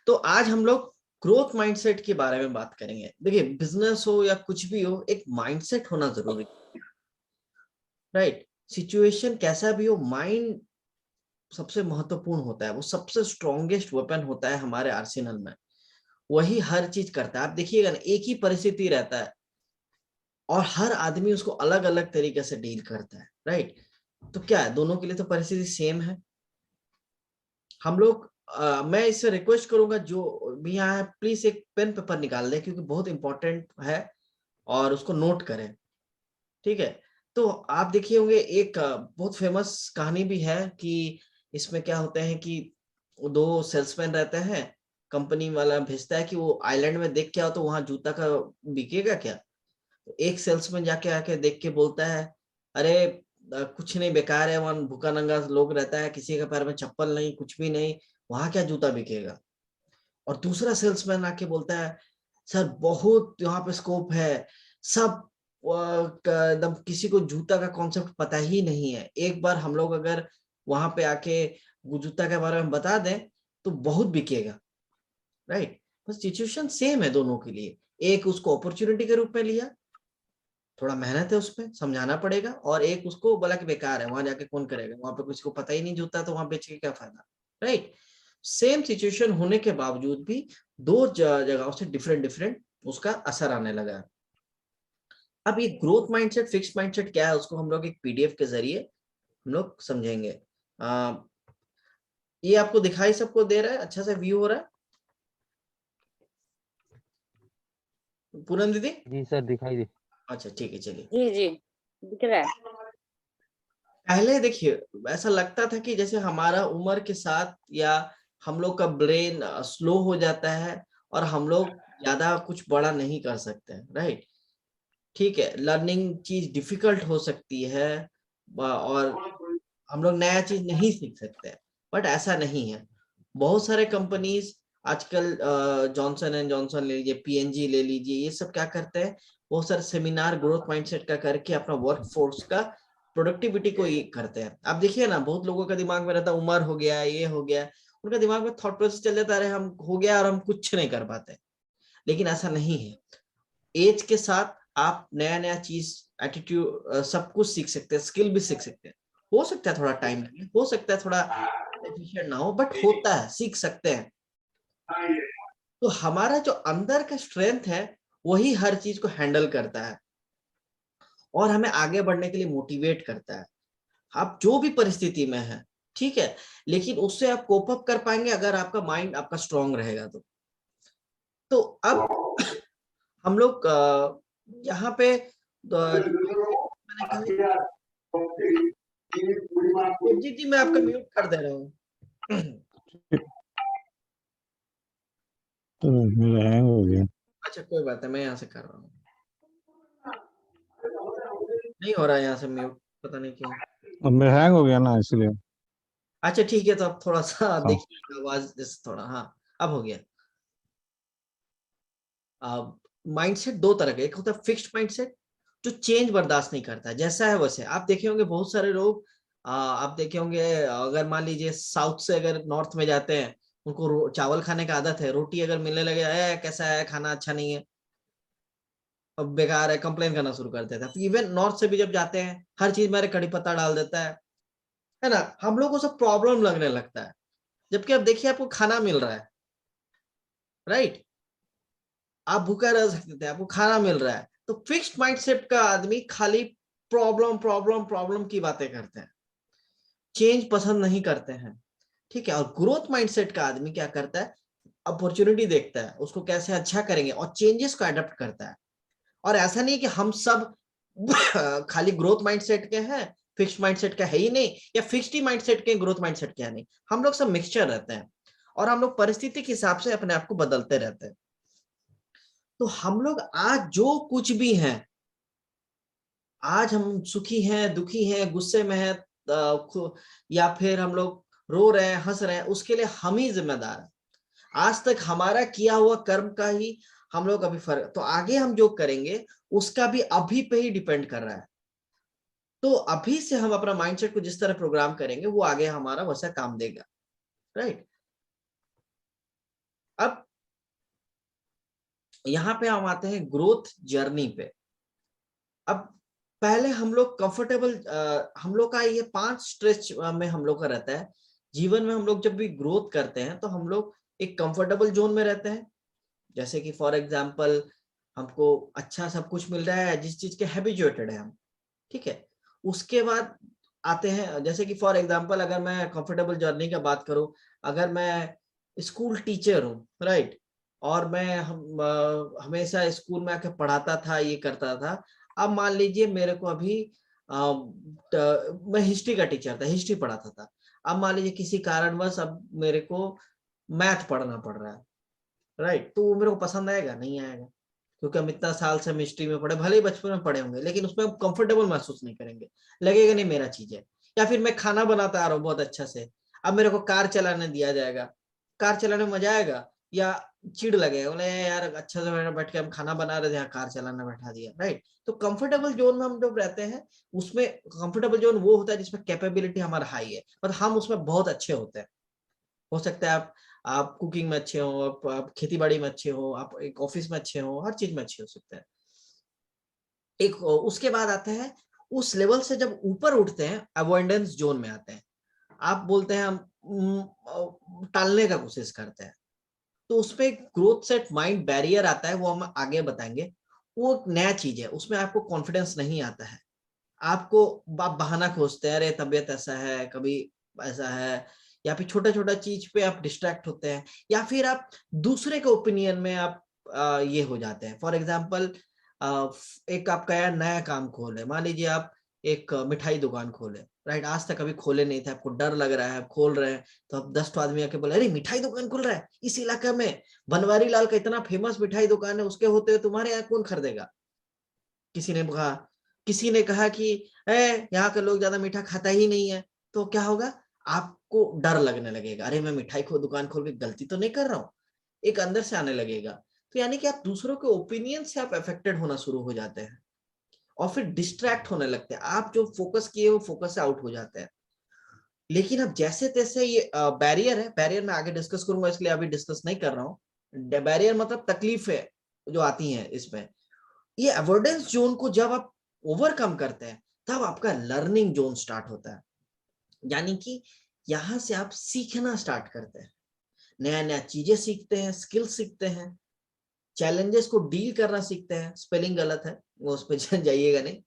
तो आज हम लोग ग्रोथ माइंडसेट के बारे में बात करेंगे। देखिए, बिजनेस हो या कुछ भी हो, एक माइंडसेट होना जरूरी है, राइट। सिचुएशन कैसा भी हो, माइंड सबसे महत्वपूर्ण होता है। वो सबसे स्ट्रॉन्गेस्ट वेपन होता है हमारे आर्सेनल में। वही हर चीज करता है। आप देखिएगा ना, एक ही परिस्थिति रहता है और हर आदमी उसको अलग अलग तरीके से डील करता है, राइट। तो क्या है, दोनों के लिए तो परिस्थिति सेम है। हम लोग मैं इससे रिक्वेस्ट करूंगा, जो भी यहाँ है प्लीज एक पेन पेपर निकाल दे, क्योंकि बहुत इंपॉर्टेंट है, और उसको नोट करें, ठीक है। तो आप देखिए होंगे, एक बहुत फेमस कहानी भी है कि इसमें क्या होता है कि दो सेल्समैन रहते हैं। कंपनी वाला भेजता है कि वो आइलैंड में देख के आओ, तो वहां जूता का बिकेगा क्या। तो एक सेल्समैन जाके आके देख के बोलता है, अरे कुछ नहीं, बेकार है, वहां भूखा नंगा लोग रहता है, किसी के पैर में चप्पल नहीं, कुछ भी नहीं, वहां क्या जूता बिकेगा। और दूसरा सेल्समैन आके बोलता है, सर बहुत यहाँ पे स्कोप है, सब एकदम किसी को जूता का कॉन्सेप्ट पता ही नहीं है, एक बार हम लोग अगर वहां पे आके वो जूता के बारे में बता दें तो बहुत बिकेगा, राइट। बस सिचुएशन सेम है दोनों के लिए। एक उसको अपॉर्चुनिटी के रूप में लिया, थोड़ा मेहनत है उसमें, समझाना पड़ेगा, और एक उसको बोला कि बेकार है, वहां जाके कौन करेगा, वहां पे किसी को पता ही नहीं जूता, तो वहां बेच के क्या फायदा, राइट। सेम सिचुएशन होने के बावजूद भी दो जगहों से डिफरेंट डिफरेंट उसका असर आने लगा है। अब ये ग्रोथ माइंडसेट, फिक्स्ड माइंडसेट क्या है, उसको हम लोग एक पीडीएफ के जरिए हम लोग समझेंगे। ये आपको दिखाई सबको दे रहा है, अच्छा से व्यू हो रहा है पूनम दीदी? जी सर, दिखाई दे। अच्छा ठीक है, चलिए। जी जी दिख रहा है। पहले देखिए, ऐसा लगता था कि जैसे हमारा उम्र के साथ या हम लोग का ब्रेन स्लो हो जाता है और हम लोग ज्यादा कुछ बड़ा नहीं कर सकते, राइट। ठीक है, लर्निंग चीज डिफिकल्ट हो सकती है, और हम लोग नया चीज नहीं सीख सकते, बट ऐसा नहीं है। बहुत सारे कंपनीज आजकल, जॉनसन एंड जॉनसन ले लीजिए, पीएनजी ले लीजिए, ये सब क्या करते हैं, बहुत सारे सेमिनार ग्रोथ माइंडसेट का करके अपना वर्क फोर्स का प्रोडक्टिविटी को ये करते हैं। आप देखिए ना, बहुत लोगों का दिमाग में रहता है उम्र हो गया, ये हो गया, उनका दिमाग में थॉट प्रोसेस चल जाता है, अरे हम हो गया और हम कुछ नहीं कर पाते। लेकिन ऐसा नहीं है। एज के साथ आप नया नया चीज, एटीट्यूड, सब कुछ सीख सकते हैं, स्किल भी सीख सकते हैं। हो सकता है थोड़ा टाइम लगे, हो सकता है थोड़ा एफिशिएंट ना हो, बट होता है, सीख सकते हैं। तो हमारा जो अंदर का स्ट्रेंथ है, वही हर चीज को हैंडल करता है और हमें आगे बढ़ने के लिए मोटिवेट करता है। आप जो भी परिस्थिति में है, ठीक है, लेकिन उससे आप कोप अप कर पाएंगे अगर आपका माइंड आपका स्ट्रांग रहेगा तो अब हम लोग यहाँ पे जो mindset मैंने कहा, जी मैं आपका म्यूट कर दे रहा हूँ। तो मेरा हैंग हो गया। अच्छा कोई बात है, मैं यहाँ से कर रहा हूँ, नहीं हो रहा है यहाँ से म्यूट, पता नहीं क्यों। अब मेरा हैंग हो गया ना, इसलिए। अच्छा ठीक है, तो अब थोड़ा सा हाँ। देखिए आवाज जैसे थोड़ा, हाँ अब हो गया। माइंडसेट दो तरह का, एक होता है फिक्स्ड माइंडसेट जो चेंज बर्दाश्त नहीं करता है, जैसा है वैसे। आप देखे होंगे बहुत सारे लोग, आप देखे होंगे, अगर मान लीजिए साउथ से अगर नॉर्थ में जाते हैं, उनको चावल खाने का आदत है, रोटी अगर मिलने लगे, कैसा है खाना, अच्छा नहीं है, अब बेकार है, कंप्लेन करना शुरू कर देता है। इवन नॉर्थ से भी जब जाते हैं, हर चीज में कड़ी पत्ता डाल देता है ना, हम लोग को सब प्रॉब्लम लगने लगता है। जबकि अब देखिए, आपको खाना मिल रहा है, राइट, आप भूखा रह सकते थे, आपको खाना मिल रहा है। तो फिक्स्ड माइंडसेट का आदमी खाली प्रॉब्लम प्रॉब्लम प्रॉब्लम की बातें करते हैं, चेंज पसंद नहीं करते हैं, ठीक है। और ग्रोथ माइंडसेट का आदमी क्या करता है, अपॉर्चुनिटी देखता है, उसको कैसे अच्छा करेंगे और चेंजेस को अडॉप्ट करता है। और ऐसा नहीं कि हम सब खाली ग्रोथ माइंडसेट के हैं, फिक्स्ड माइंडसेट का है ही नहीं, या फिक्स्ड ही माइंडसेट के ग्रोथ माइंडसेट के है नहीं। हम लोग सब मिक्सचर रहते हैं और हम लोग परिस्थिति के हिसाब से अपने आप को बदलते रहते हैं। तो हम लोग आज जो कुछ भी हैं, आज हम सुखी हैं, दुखी हैं, गुस्से में हैं, या फिर हम लोग रो रहे हैं, हंस रहे हैं, उसके लिए हम ही जिम्मेदार हैं। आज तक हमारा किया हुआ कर्म का ही हम लोग अभी फर्क, तो आगे हम जो करेंगे उसका भी अभी पे ही डिपेंड कर रहा है। तो अभी से हम अपना माइंडसेट को जिस तरह प्रोग्राम करेंगे, वो आगे हमारा वैसा काम देगा, राइट। अब यहाँ पे हम आते हैं ग्रोथ जर्नी पे। अब पहले हम लोग कंफर्टेबल, हम लोग का ये 5 स्ट्रेच में हम लोग का रहता है जीवन में। हम लोग जब भी ग्रोथ करते हैं तो हम लोग एक कंफर्टेबल जोन में रहते हैं, जैसे कि फॉर एग्जांपल हमको अच्छा सब कुछ मिल रहा है, जिस चीज के हैबिचुएटेड है हम, ठीक है। उसके बाद आते हैं, जैसे कि फॉर एग्जांपल अगर मैं कंफर्टेबल जर्नी का बात करूं, अगर मैं स्कूल टीचर हूं, राइट, और मैं हमेशा स्कूल में आके पढ़ाता था, ये करता था। अब मान लीजिए मेरे को अभी मैं हिस्ट्री का टीचर था, हिस्ट्री पढ़ाता था। अब मान लीजिए किसी कारणवश अब मेरे को मैथ पढ़ना पड़ रहा है, राइट, तो वो मेरे को पसंद आएगा? नहीं आएगा, क्योंकि हम इतना साल से हम हिस्ट्री में पढ़े, भले ही बचपन में पढ़े होंगे, लेकिन उसमें हम कंफर्टेबल महसूस नहीं करेंगे, लगेगा नहीं मेरा चीज है। या फिर मैं खाना बनाता आ रहा हूँ बहुत अच्छा से, अब मेरे को कार चलाने दिया जाएगा, कार चलाने में मजा आएगा या चिढ़ लगेगा, बोले यार अच्छा से बैठ के हम खाना बना रहे थे, यहाँ कार चलाना बैठा दिया, राइट। तो कंफर्टेबल जोन में हम जब रहते हैं, उसमें कंफर्टेबल जोन वो होता है जिसमें कैपेबिलिटी हमारा हाई है, मतलब हम उसमें बहुत अच्छे होते हैं। हो सकता है आप कुकिंग में अच्छे हो, आप खेती बाड़ी में अच्छे हो, आप एक ऑफिस में अच्छे हो, हर चीज में अच्छे हो सकते हैं। एक उसके बाद आता है, उस लेवल से जब ऊपर उठते हैं अवॉइडेंस जोन में आते हैं। आप बोलते हैं हम टालने का कोशिश करते हैं, तो उसपे ग्रोथ सेट माइंड बैरियर आता है, वो हम आगे बताएंगे। वो एक नया चीज है, उसमें आपको कॉन्फिडेंस नहीं आता है, आपको आप बहाना खोजते हैं, अरे तबीयत ऐसा है, कभी ऐसा है, या फिर छोटा छोटा चीज पे आप डिस्ट्रैक्ट होते हैं, या फिर आप दूसरे के ओपिनियन में आप ये हो जाते हैं। फॉर एग्जांपल एक आपका यार नया काम खोले, मान लीजिए आप एक मिठाई दुकान खोले, राइट, आज तक कभी खोले नहीं थे, आपको डर लग रहा है, आप खोल रहे हैं, तो अब 10 आदमी आके बोले अरे मिठाई दुकान खोल रहा है इस इलाके में, बनवारी लाल का इतना फेमस मिठाई दुकान है, उसके होते हुए तुम्हारे यहाँ कौन खरीदेगा? किसी ने कहा, कि यहाँ के लोग ज्यादा मीठा खाता ही नहीं है, तो क्या होगा? आपको डर लगने लगेगा, अरे मैं मिठाई को दुकान खोल के गलती तो नहीं कर रहा हूँ, एक अंदर से आने लगेगा। तो यानी कि आप दूसरों के ओपिनियन से आप अफेक्टेड होना शुरू हो जाते हैं, और फिर डिस्ट्रैक्ट होने लगते हैं, आप जो फोकस किए वो फोकस से आउट हो जाते हैं। लेकिन अब जैसे तैसे ये बैरियर है, बैरियर में आगे डिस्कस करूंगा, इसलिए अभी डिस्कस नहीं कर रहा हूँ। बैरियर मतलब तकलीफ है जो आती है इसमें। ये अवॉइडेंस जोन को जब आप ओवरकम करते हैं, तब आपका लर्निंग जोन स्टार्ट होता है, यानी कि यहां से आप सीखना स्टार्ट करते हैं, नया नया चीजें सीखते हैं, स्किल सीखते हैं, चैलेंजेस को डील करना सीखते हैं। स्पेलिंग गलत है, वो उस पर जाइएगा नहीं।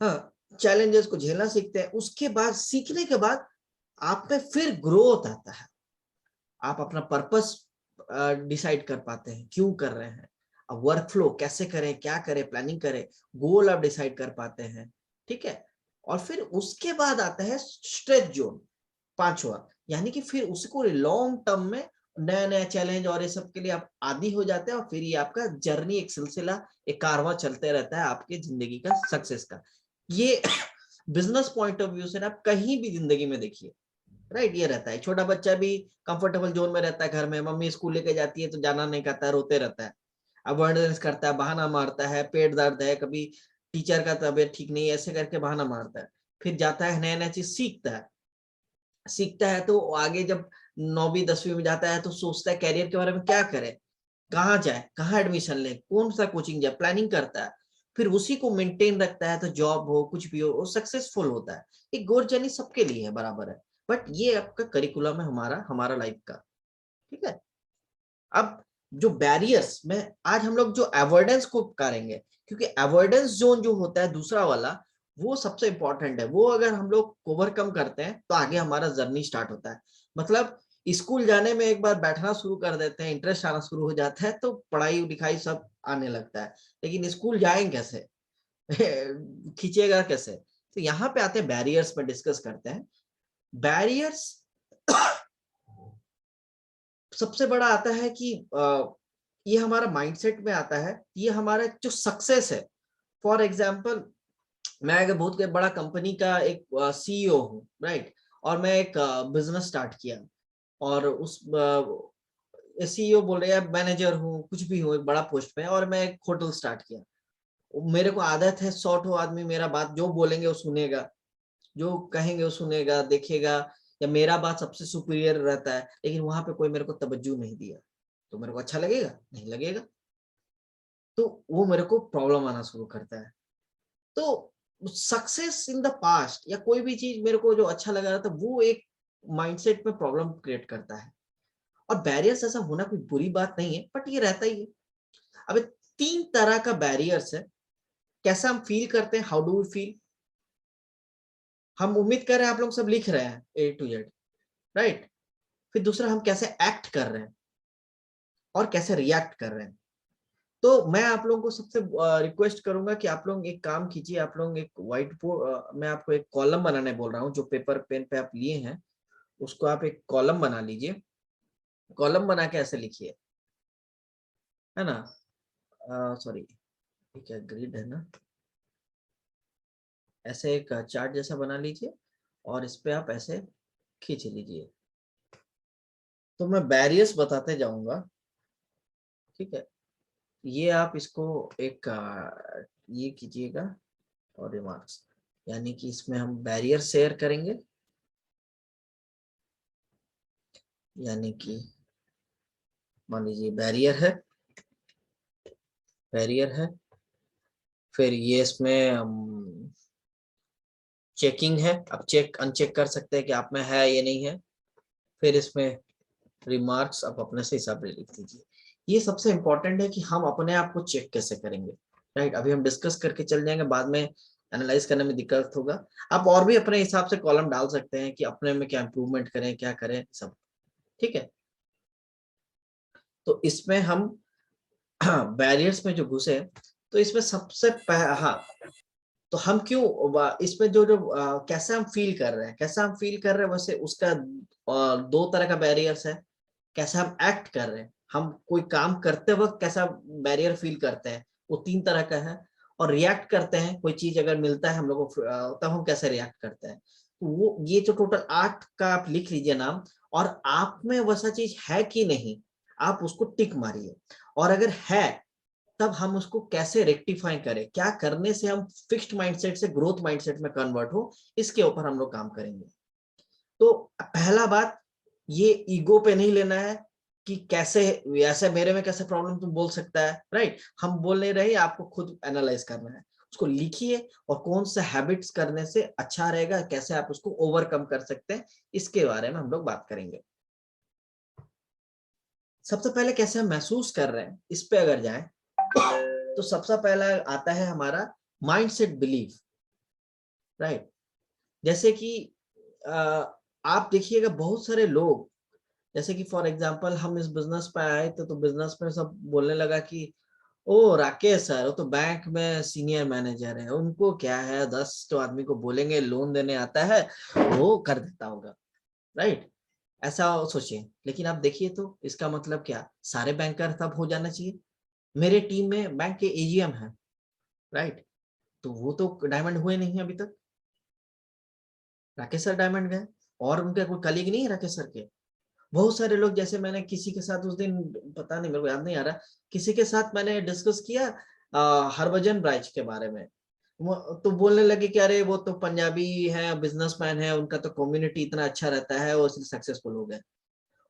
हाँ, चैलेंजेस को झेलना सीखते हैं। उसके बाद, सीखने के बाद आप में फिर ग्रोथ आता है, आप अपना पर्पस डिसाइड कर पाते हैं, क्यों कर रहे हैं, अब वर्क फ्लो कैसे करें, क्या करें, प्लानिंग करें, गोल आप डिसाइड कर पाते हैं, ठीक है। और फिर उसके बाद आता है स्ट्रेच जोन, 5वां, यानी कि फिर उसको लॉन्ग टर्म में नया नया चैलेंज और ये सब के लिए आप आदी हो जाते हैं, और फिर ये आपका जर्नी एक सिलसिला, एक कारवां चलते रहता है आपके जिंदगी का सक्सेस का। ये बिजनेस पॉइंट ऑफ व्यू से आप कहीं भी जिंदगी में देखिए, राइट, ये रहता है। छोटा बच्चा भी कंफर्टेबल जोन में रहता है, घर में मम्मी स्कूल लेके जाती है तो जाना नहीं करता है, रोते रहता है, अवॉइडेंस करता है, बहाना मारता है, पेट दर्द है, कभी टीचर का तबीयत ठीक नहीं है, ऐसे करके बहाना मारता है। फिर जाता है, नया नया चीज सीखता है तो आगे जब 9वीं 10वीं में जाता है तो सोचता है कैरियर के बारे में, क्या करे, कहाँ जाए, कहाँ एडमिशन ले, कौन सा कोचिंग जाए, प्लानिंग करता है, फिर उसी को मेंटेन रखता है, तो जॉब हो कुछ भी हो वो सक्सेसफुल होता है। एक ग्रोथ जर्नी सबके लिए है, बराबर है, बट ये आपका करिकुलम है, हमारा हमारा लाइफ का, ठीक है। अब जो बैरियर्स में आज हम लोग जो अवॉइडेंस को करेंगे, क्योंकि अवॉइडेंस जोन जो होता है दूसरा वाला, वो सबसे इंपॉर्टेंट है। वो अगर हम लोग ओवरकम करते हैं तो आगे हमारा जर्नी स्टार्ट होता है। मतलब स्कूल जाने में एक बार बैठना शुरू कर देते हैं, इंटरेस्ट आना शुरू हो जाता है, तो पढ़ाई लिखाई सब आने लगता है। लेकिन स्कूल जाएंगे कैसे, खींचेगा कैसे? तो यहाँ पे आते हैं बैरियर्स में, डिस्कस करते हैं बैरियर्स। सबसे बड़ा आता है कि ये हमारा माइंडसेट में आता है, ये हमारा जो सक्सेस है। फॉर एग्जांपल, मैं एक बहुत बड़ा कंपनी का एक सीईओ हूँ, राइट, और मैं एक बिजनेस स्टार्ट किया, और उस सीईओ बोल रहे हैं मैनेजर हूँ, कुछ भी हूँ, एक बड़ा पोस्ट पे, और मैं एक होटल स्टार्ट किया। मेरे को आदत है 100 आदमी मेरा बात जो बोलेंगे वो सुनेगा, जो कहेंगे वो सुनेगा, देखेगा, या मेरा बात सबसे सुपीरियर रहता है, लेकिन वहां पे कोई मेरे को तवज्जो नहीं दिया, तो मेरे को अच्छा लगेगा? नहीं लगेगा। तो वो मेरे को प्रॉब्लम आना शुरू करता है। तो सक्सेस इन द पास्ट या कोई भी चीज मेरे को जो अच्छा लगा रहा था वो एक माइंडसेट में प्रॉब्लम क्रिएट करता है। और बैरियर्स ऐसा होना कोई बुरी बात नहीं है, बट ये रहता ही है। अब 3 तरह का बैरियर्स है। कैसा हम फील करते हैं, हाउ डू वी फील। हम उम्मीद कर रहे हैं आप लोग सब लिख रहे हैं A to Z, राइट। फिर दूसरा, हम कैसे एक्ट कर रहे हैं और कैसे रिएक्ट कर रहे हैं। तो मैं आप लोगों को सबसे रिक्वेस्ट करूंगा कि आप लोग एक काम कीजिए, आप लोग एक व्हाइट बोर्ड, मैं आपको एक कॉलम बनाने बोल रहा हूँ, जो पेपर पेन पे आप लिए हैं उसको आप एक कॉलम बना लीजिए। कॉलम बना के ऐसे लिखिए, है ना। सॉरी, ठीक है, ग्रिड है ना। ऐसे एक चार्ट जैसा बना लीजिए और इस पे आप ऐसे खींच लीजिए। तो मैं बैरियर्स बताते जाऊंगा, ठीक है। ये आप इसको एक ये कीजिएगा और रिमार्क्स, यानी कि इसमें हम बैरियर शेयर करेंगे। यानी कि मान लीजिए बैरियर है, बैरियर है। फिर ये इसमें चेकिंग है, आप चेक अनचेक कर सकते हैं कि आप में है ये नहीं है। फिर इसमें रिमार्क्स आप अपने से हिसाब से लिख दीजिए। ये सबसे इंपॉर्टेंट है कि हम अपने आप को चेक कैसे करेंगे, राइट। अभी हम डिस्कस करके चल जाएंगे, बाद में एनालाइज करने में दिक्कत होगा। आप और भी अपने हिसाब से कॉलम डाल सकते हैं कि अपने में क्या इंप्रूवमेंट करें, क्या करें, सब ठीक है। तो इसमें हम बैरियर्स में जो घुसे, तो इसमें सबसे हाँ, तो हम क्यों इसमें जो जो कैसे हम फील कर रहे हैं, कैसा हम फील कर रहे हैं, वैसे उसका 2 तरह का बैरियर्स है। कैसा हम एक्ट कर रहे हैं, हम कोई काम करते वक्त कैसा बैरियर फील करते हैं, वो 3 तरह का है। और रिएक्ट करते हैं, कोई चीज अगर मिलता है हम लोगों को तब हम कैसे रिएक्ट करते हैं। तो वो ये जो टोटल 8 का आप लिख लीजिए नाम, और आप में वैसा चीज है कि नहीं आप उसको टिक मारिए। और अगर है तब हम उसको कैसे रेक्टिफाई करें, क्या करने से हम फिक्स्ड माइंडसेट से ग्रोथ माइंडसेट में कन्वर्ट हो, इसके ऊपर हम लोग काम करेंगे। तो पहला बात, ये ईगो पे नहीं लेना है कि कैसे ऐसे मेरे में कैसे प्रॉब्लम तुम बोल सकता है, राइट। हम बोल नहीं रहे, आपको खुद एनालाइज करना है। उसको लिखिए और कौन से हैबिट्स करने से अच्छा रहेगा, कैसे आप उसको ओवरकम कर सकते हैं, इसके बारे में हम लोग बात करेंगे। सबसे पहले कैसे हम महसूस कर रहे हैं, इस पे अगर जाएं तो सबसे पहला आता है हमारा माइंडसेट बिलीफ, राइट। जैसे कि आप देखिएगा बहुत सारे लोग, जैसे कि फॉर एग्जांपल हम इस बिजनेस पे आए तो बिजनेस में सब बोलने लगा कि ओ राकेश सर, वो तो बैंक में सीनियर मैनेजर है, उनको क्या है 10 तो आदमी को बोलेंगे, लोन देने आता है, वो कर देता होगा, राइट। ऐसा सोचिए। लेकिन आप देखिए तो इसका मतलब क्या, सारे बैंकर तब हो जाना चाहिए। मेरे टीम में बैंक के AGM है, राइट। तो वो तो डायमंड हुए नहीं अभी तक। राकेश सर डायमंड गए, और उनके कोई कलीग नहीं है राकेश सर के। बहुत सारे लोग, जैसे मैंने किसी के साथ उस दिन, पता नहीं मेरे को याद नहीं आ रहा, किसी के साथ मैंने डिस्कस किया हरभजन ब्राइच के बारे में। तो बोलने लगे कि अरे वो तो पंजाबी है, बिजनेसमैन है, उनका तो कम्युनिटी इतना अच्छा रहता है, वो इसलिए सक्सेसफुल हो गए।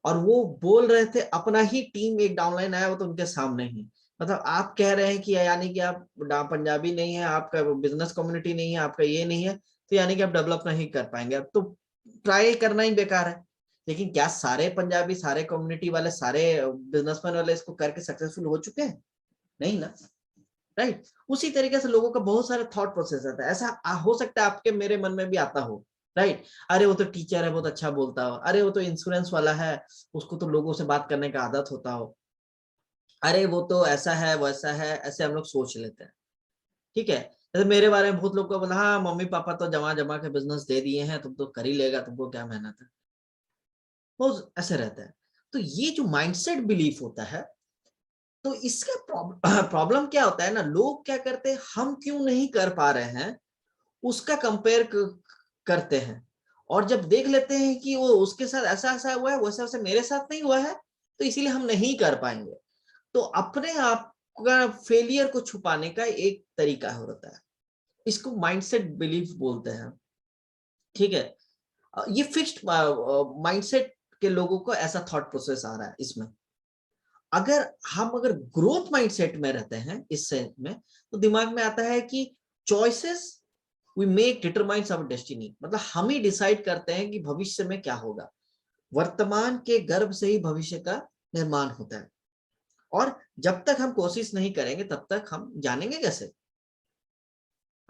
और वो बोल रहे थे, अपना ही टीम एक डाउनलाइन आया वो तो उनके सामने ही, मतलब आप कह रहे हैं कि यानी कि आप पंजाबी नहीं है, आपका बिजनेस कम्युनिटी नहीं है, आपका ये नहीं है, तो यानी कि आप डेवलप नहीं कर पाएंगे, अब तो ट्राई करना ही बेकार है। लेकिन क्या सारे पंजाबी, सारे कम्युनिटी वाले, सारे बिजनेसमैन वाले इसको करके सक्सेसफुल हो चुके हैं? नहीं ना, राइट। उसी तरीके से लोगों का बहुत सारा थॉट प्रोसेस आता है। ऐसा हो सकता है आपके मेरे मन में भी आता हो, राइट। अरे वो तो टीचर है, बहुत अच्छा बोलता हो, अरे वो तो इंश्योरेंस वाला है, उसको तो लोगों से बात करने का आदत होता हो, अरे वो तो ऐसा है वैसा है, ऐसे हम लोग सोच लेते हैं, ठीक है। जैसे मेरे बारे में बहुत लोग को बोला, हाँ मम्मी पापा तो जमा जमा के बिजनेस दे दिए हैं, तुम तो कर ही लेगा, तुमको क्या मेहनत है, वो ऐसे रहता है। तो ये जो माइंडसेट बिलीफ होता है, तो इसका प्रॉब्लम क्या होता है ना, लोग क्या करते हैं, हम क्यों नहीं कर पा रहे हैं उसका कंपेयर करते हैं। और जब देख लेते हैं कि वो उसके साथ ऐसा ऐसा हुआ है, वैसा वैसा मेरे साथ नहीं हुआ है, तो इसीलिए हम नहीं कर पाएंगे। तो अपने आप का फेलियर को छुपाने का एक तरीका होता है, इसको माइंडसेट बिलीफ बोलते हैं, ठीक है। ये फिक्स्ड माइंडसेट के लोगों को ऐसा थॉट प्रोसेस आ रहा है इसमें। अगर ग्रोथ माइंडसेट में रहते हैं इस सेंस में, तो दिमाग में आता है कि choices we make determines our destiny, मतलब हम ही डिसाइड करते हैं कि भविष्य में क्या होगा। वर्तमान के गर्भ से ही भविष्य का निर्माण होता है, और जब तक हम कोशिश नहीं करेंगे तब तक हम जानेंगे कैसे।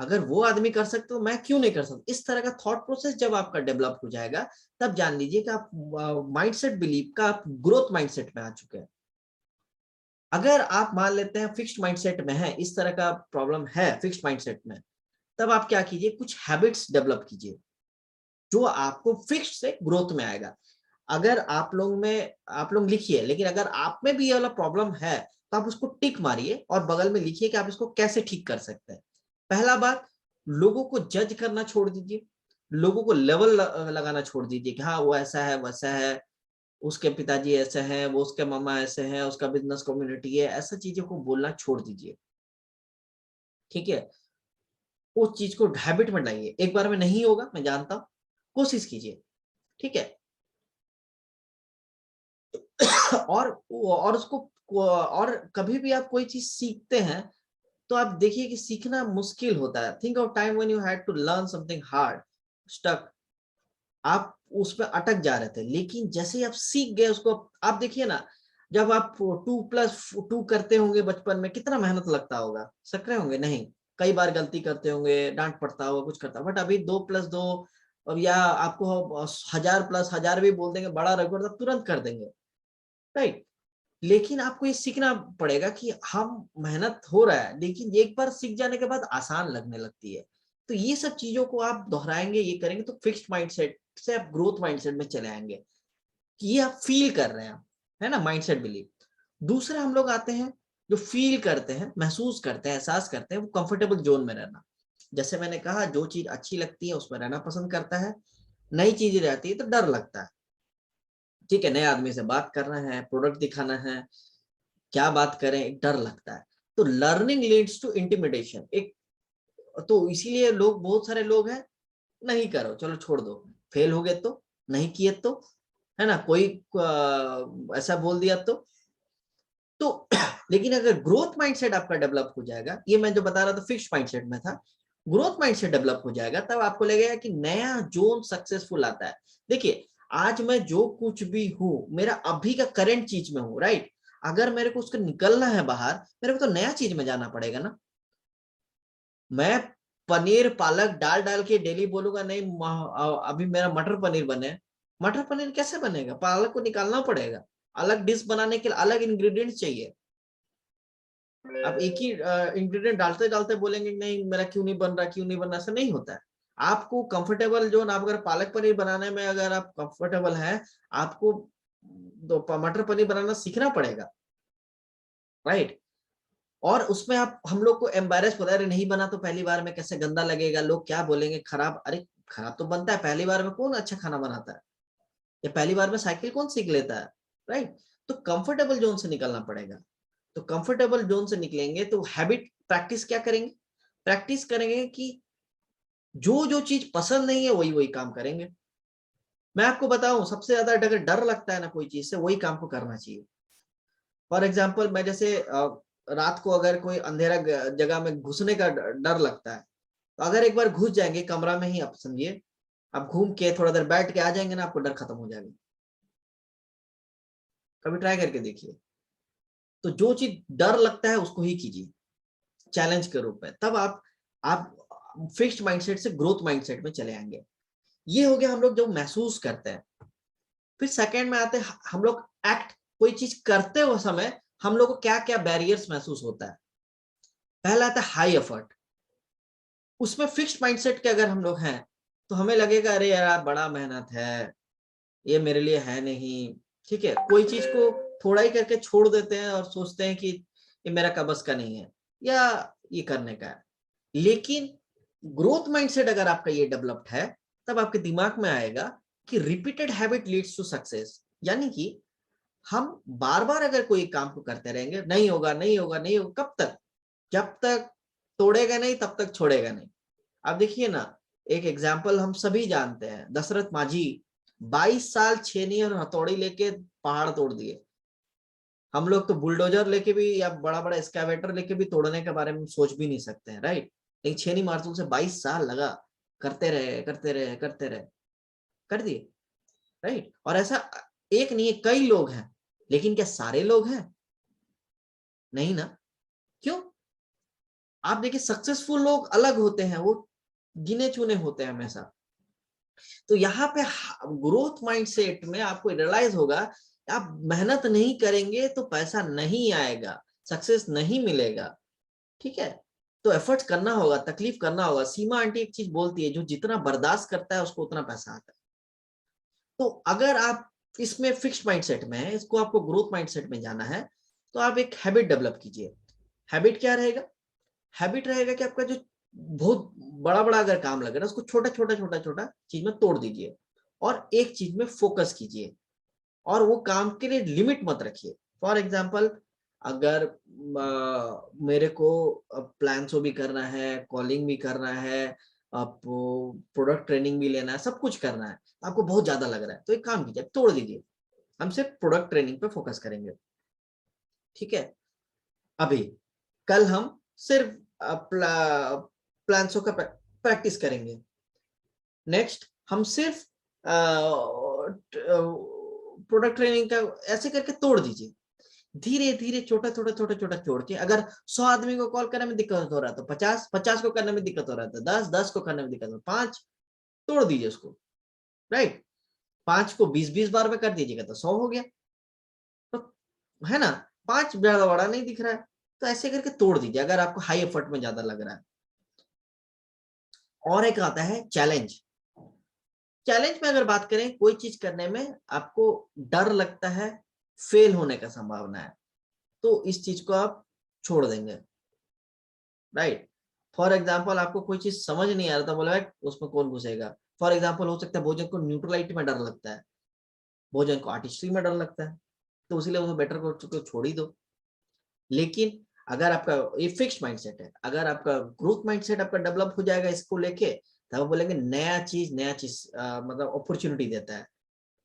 अगर वो आदमी कर सकते तो मैं क्यों नहीं कर सकता। इस तरह का थॉट प्रोसेस जब आपका डेवलप हो जाएगा, तब जान लीजिए कि आप माइंडसेट बिलीव का आप ग्रोथ माइंडसेट में आ चुके हैं। अगर आप मान लेते हैं फिक्स्ड माइंडसेट में है, इस तरह का प्रॉब्लम है फिक्स्ड माइंडसेट में, तब आप क्या कीजिए, कुछ हैबिट्स डेवलप कीजिए जो आपको फिक्स्ड से ग्रोथ में आएगा। अगर आप लोग लिखिए, लेकिन अगर आप में भी ये वाला प्रॉब्लम है तो आप उसको टिक मारिए और बगल में लिखिए कि आप इसको कैसे ठीक कर सकते हैं। पहला बात, लोगों को जज करना छोड़ दीजिए, लोगों को लेवल लगाना छोड़ दीजिए कि हाँ वो ऐसा है वैसा है, उसके पिताजी ऐसे हैं, वो उसके मामा ऐसे हैं, उसका बिजनेस कम्युनिटी है, ऐसा चीजों को बोलना छोड़ दीजिए। ठीक है, उस चीज को हैबिट में लाइए। एक बार में नहीं होगा, मैं जानता हूं, कोशिश कीजिए। ठीक है। और उसको और कभी भी आप कोई चीज सीखते हैं तो आप देखिए कि सीखना मुश्किल होता है। Think of time when you had to learn something hard, stuck, आप उसमें अटक जा रहे थे, लेकिन जैसे ही आप सीख गए उसको, आप देखिए ना, जब आप 2+2 करते होंगे बचपन में, कितना मेहनत लगता होगा, सक रहे होंगे नहीं, कई बार गलती करते होंगे, डांट पड़ता होगा, कुछ करता, बट अभी 2+2 या आपको 1000+1000 भी बोल देंगे बड़ा रिकॉर्ड, तो तुरंत कर देंगे, राइट। लेकिन आपको ये सीखना पड़ेगा कि हम मेहनत हो रहा है, लेकिन एक बार सीख जाने के बाद आसान लगने लगती है। तो ये सब चीजों को आप दोहराएंगे, ये करेंगे, तो फिक्स्ड माइंडसेट से आप ग्रोथ माइंडसेट में चले आएंगे कि ये आप फील कर रहे हैं, है ना, माइंडसेट बिलीव। दूसरा हम लोग आते हैं जो फील करते हैं, महसूस करते हैं, एहसास करते हैं, वो कंफर्टेबल जोन में रहना। जैसे मैंने कहा, जो चीज अच्छी लगती है उसमें रहना पसंद करता है, नई चीजें रहती है तो डर लगता है। ठीक है, नए आदमी से बात करना है, प्रोडक्ट दिखाना है, क्या बात करें, एक डर लगता है। तो लर्निंग लीड्स टू इंटिमिडेशन, एक तो इसीलिए लोग, बहुत सारे लोग हैं, नहीं करो, चलो छोड़ दो, फेल हो गए तो, नहीं किए तो, है ना, कोई ऐसा बोल दिया तो लेकिन अगर ग्रोथ माइंडसेट आपका डेवलप हो जाएगा, ये मैं जो बता रहा था फिक्स्ड माइंडसेट में था, ग्रोथ माइंडसेट डेवलप हो जाएगा, तब आपको लगेगा कि नया जोन सक्सेसफुल आता है। देखिए, आज मैं जो कुछ भी हूं, मेरा अभी का करंट चीज में हूं, राइट। अगर मेरे को उसको निकलना है बाहर, मेरे को तो नया चीज में जाना पड़ेगा ना। मैं पनीर पालक डाल डाल के डेली बोलूंगा नहीं अभी मेरा मटर पनीर बने, मटर पनीर कैसे बनेगा, पालक को निकालना पड़ेगा, अलग डिश बनाने के लिए अलग इंग्रेडिएंट्स चाहिए। आप एक ही इंग्रेडिएंट डालते डालते बोलेंगे नहीं मेरा क्यों नहीं बन रहा, क्यों नहीं बन रहा, ऐसा नहीं होता है। आपको कंफर्टेबल जो, आप अगर पालक पनीर बनाने में अगर आप कंफर्टेबल हैं, आपको तो मटर पनीर बनाना सीखना पड़ेगा, राइट। और उसमें आप, हम लोग को एम्बैरेस होता है, अरे नहीं बना तो पहली बार में कैसे गंदा लगेगा, लोग क्या बोलेंगे, खराब, अरे खराब तो बनता है, पहली बार में कौन अच्छा खाना बनाता है, या पहली बार में साइकिल कौन सीख लेता है, राइट। तो कंफर्टेबल जोन से निकलना पड़ेगा। तो कंफर्टेबल जोन से निकलेंगे तो हैबिट प्रैक्टिस क्या करेंगे, प्रैक्टिस करेंगे कि जो जो चीज पसंद नहीं है वही वही काम करेंगे। मैं आपको बताऊं, सबसे ज्यादा अगर डर लगता है ना कोई चीज से, वही काम को करना चाहिए। फॉर एग्जाम्पल, मैं जैसे रात को अगर कोई अंधेरा जगह में घुसने का डर लगता है, तो अगर एक बार घुस जाएंगे कमरा में ही, आप समझिए, आप घूम के थोड़ा देर बैठ के आ जाएंगे ना, आपको डर खत्म हो जाएगा। कभी ट्राई करके देखिए। तो जो चीज डर लगता है उसको ही कीजिए चैलेंज के रूप में, तब आप फिक्स्ड माइंडसेट से ग्रोथ माइंडसेट में चले आएंगे। ये हो गया हम लोग जो महसूस करते हैं। फिर सेकंड में आते हैं हम लोग एक्ट, कोई चीज करते हुए समय हम लोग को क्या क्या बैरियर्स महसूस होता है। पहला आता है हाई एफर्ट। उसमें फिक्स्ड माइंडसेट के अगर हम लोग हैं तो हमें लगेगा अरे यार बड़ा मेहनत है, ये मेरे लिए है नहीं। ठीक है, कोई चीज को थोड़ा ही करके छोड़ देते हैं और सोचते हैं कि ये मेरा कबस का नहीं है या ये करने का है। लेकिन ग्रोथ माइंडसेट अगर आपका ये डेवलप्ड है, तब आपके दिमाग में आएगा कि repeated habit leads to success, यानी कि हम बार बार अगर कोई काम को करते रहेंगे, नहीं होगा नहीं होगा नहीं होगा, कब तक, जब तक तोड़ेगा नहीं तब तक छोड़ेगा नहीं। आप देखिए ना, एक एग्जाम्पल हम सभी जानते हैं, दशरथ माझी 22 साल छेनी और हथौड़ी लेके पहाड़ तोड़ दिए। हम लोग तो बुलडोजर लेके भी या बड़ा बड़ा एक्सकावेटर लेके भी तोड़ने के बारे में सोच भी नहीं सकते हैं, राइट। लेकिन छेनी मार्सूल से 22 साल लगा, करते रहे करते रहे करते रहे, कर दिए, राइट। और ऐसा एक नहीं है, कई लोग हैं, लेकिन क्या सारे लोग हैं? नहीं ना। क्यों? आप देखिए सक्सेसफुल लोग अलग होते हैं, वो गिने चुने होते हैं हमेशा। तो यहाँ पे ग्रोथ माइंडसेट में आपको रियलाइज होगा, आप मेहनत नहीं करेंगे तो पैसा नहीं आएगा, सक्सेस नहीं मिलेगा, ठीक है। तो एफर्ट्स करना होगा, तकलीफ करना होगा। सीमा आंटी एक चीज बोलती है, जो जितना बर्दाश्त करता है उसको उतना पैसा आता है। तो अगर आप इसमें फिक्स्ड माइंडसेट में है, इसको आपको ग्रोथ माइंडसेट में जाना है, तो आप एक हैबिट डेवलप कीजिए। हैबिट क्या रहेगा? हैबिट रहेगा कि आपका जो बहुत बड़ा बड़ा अगर काम लग रहा है, उसको छोटा छोटा छोटा छोटा चीज में तोड़ दीजिए और एक चीज में फोकस कीजिए, और वो काम के लिए लिमिट मत रखिए। फॉर एग्जाम्पल, अगर मेरे को प्लान्सो भी करना है, कॉलिंग भी करना है, प्रोडक्ट ट्रेनिंग भी लेना है, सब कुछ करना है, आपको बहुत ज्यादा लग रहा है, तो एक काम कीजिए, तोड़ दीजिए। हम सिर्फ प्रोडक्ट ट्रेनिंग पे फोकस करेंगे, ठीक है। अभी कल हम सिर्फ प्लान्सो का प्रैक्टिस करेंगे। नेक्स्ट हम सिर्फ प्रोडक्ट ट्रेनिंग का, ऐसे करके तोड़ दीजिए। धीरे धीरे छोटा छोटा छोटा छोटा छोड़ के, अगर 100 आदमी को कॉल करने में दिक्कत हो रहा है तो 50 को करने में दिक्कत हो रहा था, 10 को करने में दिक्कत हो, 5 तोड़ दीजिए उसको, राइट। 5 को 20 बार में कर दीजिएगा तो 100 हो गया, तो है ना। 5 ज्यादा बड़ा नहीं दिख रहा है, तो ऐसे करके तोड़ दीजिए अगर आपको हाई एफर्ट में ज्यादा लग रहा है। और एक आता है चैलेंज। चैलेंज में अगर बात करें, कोई चीज करने में आपको डर लगता है, फेल होने का संभावना है, तो इस चीज को आप छोड़ देंगे, राइट। फॉर एग्जाम्पल, आपको कोई चीज समझ नहीं आ रहा था, बोला उसमें कौन घुसेगा। फॉर एग्जाम्पल हो सकता है भोजन को न्यूट्रलाइट में डर लगता है, भोजन को आर्टिस्ट्री में डर लगता है, तो इसलिए वो बेटर को छोड़ ही दो। लेकिन अगर आपका ये फिक्स्ड माइंडसेट है, अगर आपका ग्रोथ माइंडसेट आपका डेवलप हो जाएगा इसको लेके, तब आप बोलेंगे नया चीज मतलब अपॉर्चुनिटी देता है,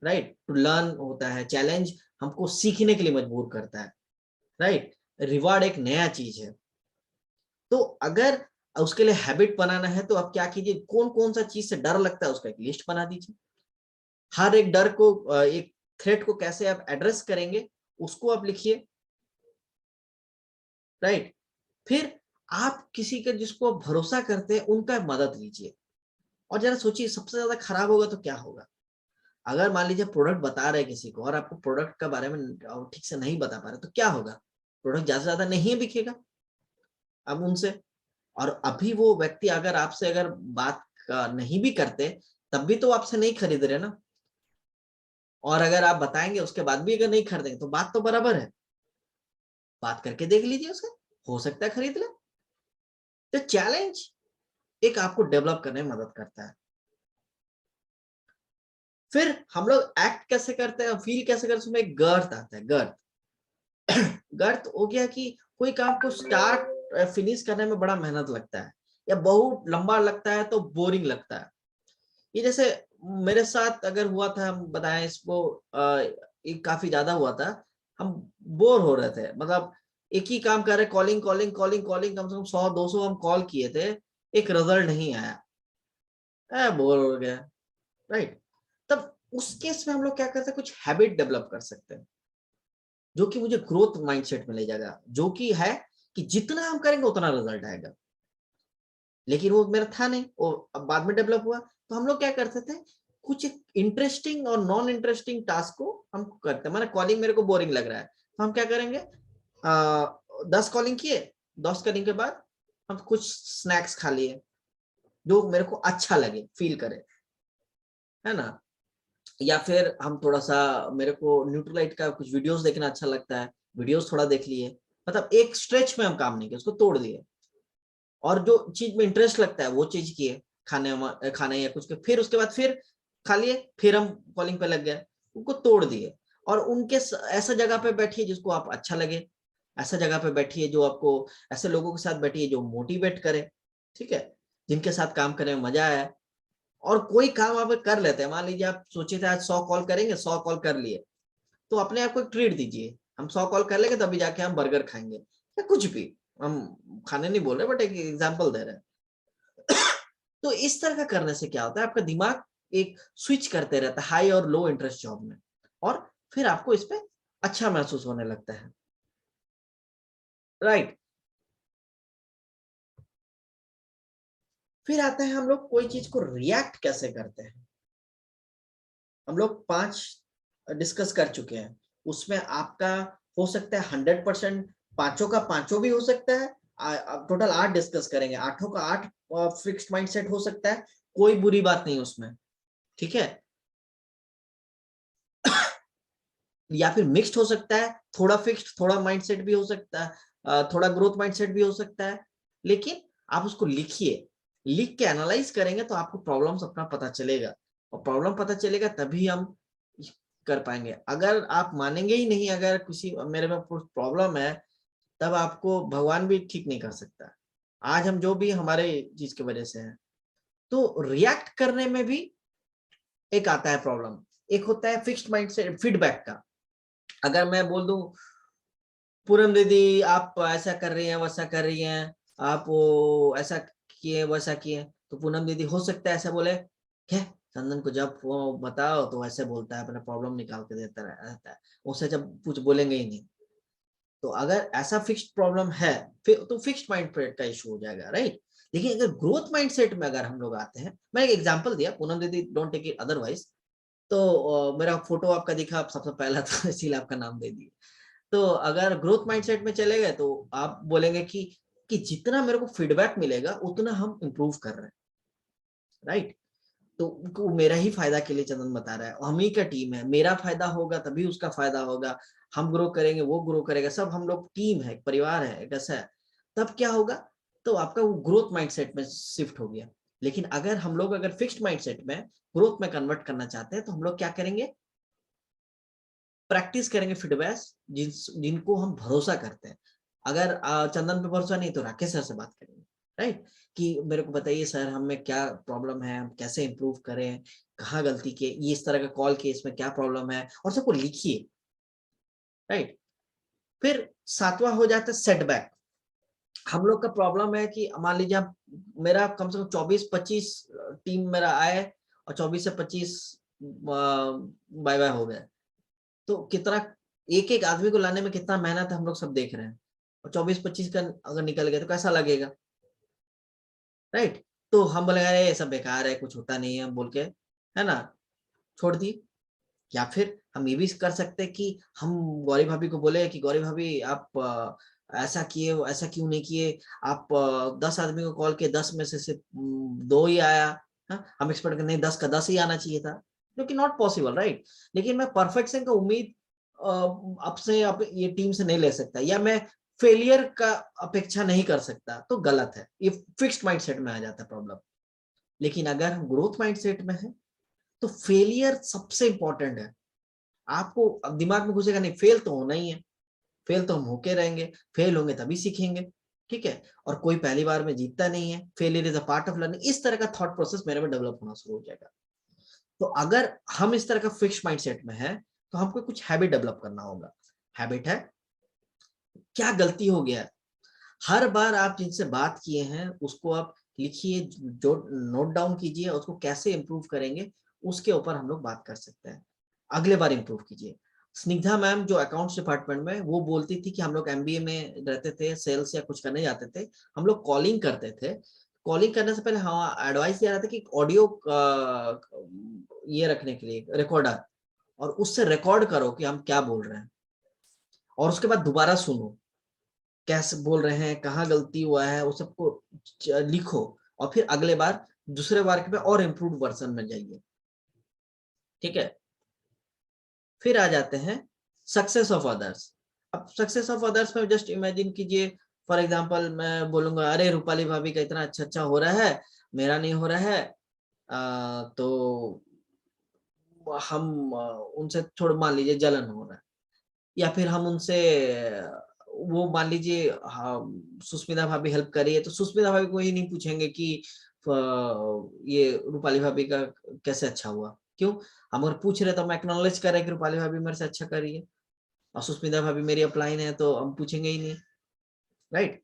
राइट। टू लर्न होता है, चैलेंज हमको सीखने के लिए मजबूर करता है, राइट। रिवार्ड एक नया चीज है। तो अगर उसके लिए हैबिट बनाना है, तो आप क्या कीजिए, कौन कौन सा चीज से डर लगता है उसका एक लिस्ट बना दीजिए। हर एक डर को, एक थ्रेट को कैसे आप एड्रेस करेंगे उसको आप लिखिए, राइट। फिर आप किसी का जिसको आप भरोसा करते हैं उनका मदद लीजिए, और जरा सोचिए सबसे ज्यादा खराब होगा तो क्या होगा। अगर मान लीजिए प्रोडक्ट बता रहे किसी को और आपको प्रोडक्ट के बारे में ठीक से नहीं बता पा रहे, तो क्या होगा? प्रोडक्ट ज्यादा से ज्यादा नहीं बिकेगा अब उनसे। और अभी वो व्यक्ति अगर आपसे अगर बात नहीं भी करते, तब भी तो आपसे नहीं खरीद रहे ना। और अगर आप बताएंगे उसके बाद भी अगर नहीं खरीदेंगे, तो बात तो बराबर है। बात करके देख लीजिए उसका, हो सकता है खरीद ले। तो चैलेंज एक आपको डेवलप करने में मदद करता है। फिर हम लोग एक्ट कैसे करते हैं, फील कैसे करते हैं, उसमें एक गर्त आता है, गर्त। गर्त हो गया कि कोई काम को स्टार्ट फिनिश करने में बड़ा मेहनत लगता है, या बहुत लंबा लगता है तो बोरिंग लगता है। ये जैसे मेरे साथ अगर हुआ था, हम बताएं इसको, ये काफी ज्यादा हुआ था। हम बोर हो रहे थे, मतलब एक ही काम कर रहे, कॉलिंग कॉलिंग कॉलिंग कॉलिंग, कम से कम 100-200 हम कॉल किए थे, एक रिजल्ट नहीं आया, बोर हो गया, राइट। तब उस केस में हम लोग क्या करते हैं, कुछ हैबिट डेवलप कर सकते हैं जो कि मुझे ग्रोथ माइंडसेट में ले जाएगा, जो कि है कि जितना हम करेंगे उतना रिजल्ट आएगा। लेकिन वो मेरा था नहीं, वो अब बाद में डेवलप हुआ। तो हम लोग क्या करते थे, कुछ इंटरेस्टिंग और नॉन इंटरेस्टिंग टास्क को हम करते हैं। माने कॉलिंग मेरे को बोरिंग लग रहा है, तो हम क्या करेंगे, 10 कॉलिंग किए, 10 कॉलिंग के बाद हम कुछ स्नैक्स खा लिए जो मेरे को अच्छा लगे, फील करे, है ना। या फिर हम थोड़ा सा, मेरे को न्यूट्रलाइट का कुछ वीडियोस देखना अच्छा लगता है, वीडियोस थोड़ा देख लिए। मतलब एक स्ट्रेच में हम काम नहीं किए, उसको तोड़ दिए। और जो चीज में इंटरेस्ट लगता है वो चीज किए, खाने या कुछ के, फिर उसके बाद फिर खा लिए, फिर हम कॉलिंग पे लग गए, उनको तोड़ दिए। और उनके ऐसा जगह पे बैठिए जिसको आप अच्छा लगे, ऐसा जगह पे बैठिए जो आपको, ऐसे लोगों के साथ बैठिए जो मोटिवेट करे, ठीक है, जिनके साथ काम करने में मजा आया। और कोई काम आप कर लेते हैं, मान लीजिए आप सोचे थे आज 100 कॉल करेंगे, 100 कॉल कर लिए, तो अपने आप को एक ट्रीट दीजिए। हम 100 कॉल कर लेंगे तभी जाके हम बर्गर खाएंगे या कुछ भी, हम खाने नहीं बोल रहे बट एक एग्जांपल दे रहे हैं। तो इस तरह का करने से क्या होता है, आपका दिमाग एक स्विच करते रहता है हाई और लो इंटरेस्ट जॉब में, और फिर आपको इस पे अच्छा महसूस होने लगता है, राइट। फिर आता है हम लोग कोई चीज को रिएक्ट कैसे करते हैं। हम लोग 5 डिस्कस कर चुके हैं, उसमें आपका हो सकता है 100% पांचों का पांचों भी हो सकता है। टोटल 8 डिस्कस करेंगे, 8 का 8 फिक्स्ड माइंडसेट हो सकता है, कोई बुरी बात नहीं उसमें, ठीक है। या फिर मिक्स्ड हो सकता है, थोड़ा फिक्स्ड थोड़ा माइंडसेट भी हो सकता है, थोड़ा ग्रोथ माइंडसेट भी हो सकता है। लेकिन आप उसको लिखिए, लिख के एनालाइज करेंगे तो आपको प्रॉब्लम्स अपना पता चलेगा, और प्रॉब्लम पता चलेगा तभी हम कर पाएंगे। अगर आप मानेंगे ही नहीं, अगर किसी मेरे में प्रॉब्लम है, तब आपको भगवान भी ठीक नहीं कर सकता। आज हम जो भी हमारे चीज की वजह से है, तो रिएक्ट करने में भी एक आता है प्रॉब्लम। एक होता है फिक्स्ड माइंडसेट फीडबैक का। अगर मैं बोल दूं पूनम दीदी आप ऐसा कर रही हैं वैसा कर रही हैं, आप वो ऐसा किए वैसा किए, तो पूनम दीदी हो सकता है ऐसा बोले, क्या चंदन को जब वो बताओ तो ऐसे बोलता है, अपना प्रॉब्लम निकाल के देता रहता है, उससे जब कुछ बोलेंगे ही नहीं। तो अगर ऐसा फिक्स्ड प्रॉब्लम है फिर तो फिक्स्ड माइंडसेट का इशू हो जाएगा, राइट। लेकिन अगर ग्रोथ माइंडसेट में अगर हम लोग आते हैं, मैं एक एग्जांपल दिया, पूनम दीदी डोंट टेक इट अदरवाइज, तो मेरा फोटो आपका दिखा आप सबसे पहला, तो इसीलिए आपका नाम दे दिया। तो अगर ग्रोथ माइंडसेट में चले गए तो आप बोलेंगे कि जितना मेरे को फीडबैक मिलेगा उतना हम इम्प्रूव कर रहे हैं, राइट। तो मेरा ही फायदा के लिए चंदन बता रहा है, हम ही का टीम है, मेरा फायदा होगा तभी उसका फायदा होगा, हम ग्रो करेंगे वो ग्रो करेगा, सब हम लोग टीम है, परिवार है, एक ऐसा है। तब क्या होगा, तो आपका वो ग्रोथ माइंडसेट में शिफ्ट हो गया। लेकिन अगर हम लोग अगर फिक्स्ड माइंडसेट में ग्रोथ में कन्वर्ट करना चाहते हैं, तो हम लोग क्या करेंगे, प्रैक्टिस करेंगे फीडबैक जिनको हम भरोसा करते हैं। अगर चंदन पे भरोसा नहीं तो राकेश सर से बात करेंगे, राइट, कि मेरे को बताइए सर हमें क्या प्रॉब्लम है, हम कैसे इंप्रूव करें, कहाँ गलती के, ये इस तरह का कॉल के इसमें क्या प्रॉब्लम है, और सबको लिखिए, राइट। फिर 7वां हो जाता है सेटबैक। हम लोग का प्रॉब्लम है कि मान लीजिए आप, मेरा कम से कम 24-25 टीम मेरा आए और 24 से 25 बाय बाय हो गए, तो कितना एक एक आदमी को लाने में कितना मेहनत है हम लोग सब देख रहे हैं, और 24-25 का अगर निकल गया तो कैसा लगेगा, राइट। तो हम बोलेंगे अरे ये सब बेकार है, कुछ होता नहीं है बोल के, है ना, छोड़ दी। या फिर हम ये भी कर सकते हैं कि हम गौरी भाभी को बोले कि गौरी भाभी आप ऐसा किए, ऐसा क्यों नहीं किए, आप 10 आदमी को कॉल किए, 10 में से सिर्फ 2 ही आया, हम एक्सपेक्ट करते नहीं 10 का 10 ही आना चाहिए था, जो कि नॉट पॉसिबल, राइट। लेकिन मैं परफेक्शन का उम्मीद आपसे ये टीम से नहीं ले सकता, या मैं फेलियर का अपेक्षा नहीं कर सकता, तो गलत है, ये फिक्स्ड माइंडसेट में आ जाता है प्रॉब्लम। लेकिन अगर हम ग्रोथ माइंडसेट में है, तो फेलियर सबसे इंपॉर्टेंट है। आपको अब दिमाग में घुसेगा नहीं, फेल तो होना ही है, फेल तो हम होके रहेंगे, फेल होंगे तभी सीखेंगे, ठीक है। और कोई पहली बार में जीतता नहीं है, failure is a part of learning, इस तरह का थॉट प्रोसेस मेरे में डेवलप होना शुरू हो जाएगा। तो अगर हम इस तरह का फिक्स्ड माइंडसेट में है, तो हमको कुछ हैबिट डेवलप करना होगा। हैबिट है, क्या गलती हो गया, हर बार आप जिनसे बात किए हैं उसको आप लिखिए, जो नोट डाउन कीजिए, उसको कैसे इंप्रूव करेंगे उसके ऊपर हम लोग बात कर सकते हैं, अगले बार इंप्रूव कीजिए। स्निग्धा मैम जो अकाउंट्स डिपार्टमेंट में, वो बोलती थी कि हम लोग एमबीए में रहते थे, सेल्स या कुछ करने जाते थे, हम लोग कॉलिंग करते थे, कॉलिंग करने से पहले हाँ एडवाइस दिया रहा था कि ऑडियो ये रखने के लिए रिकॉर्डर, और उससे रिकॉर्ड करो कि हम क्या बोल रहे हैं, और उसके बाद दोबारा सुनो कैसे बोल रहे हैं, कहाँ गलती हुआ है, वो सबको लिखो, और फिर अगले बार दूसरे बार के पे और इम्प्रूव वर्जन में जाइए, ठीक है। फिर आ जाते हैं सक्सेस ऑफ अदर्स। अब सक्सेस ऑफ अदर्स में जस्ट इमेजिन कीजिए, फॉर एग्जांपल मैं बोलूंगा अरे रूपाली भाभी का इतना अच्छा अच्छा हो रहा है, मेरा नहीं हो रहा है, तो हम उनसे थोड़ा मान लीजिए जलन हो रहा है, या फिर हम उनसे वो मान लीजिए हाँ, सुष्मिता भाभी हेल्प करी है, तो सुष्मिता भाभी को ही नहीं पूछेंगे कि ये रूपाली भाभी का कैसे अच्छा हुआ, क्यों, हम अगर पूछ रहे तो हम एक्नॉलेज कर रहे हैं कि रूपाली भाभी मेरे से अच्छा कर रही है। और सुष्मिता भाभी मेरी अपलाइन है तो हम पूछेंगे ही नहीं, राइट।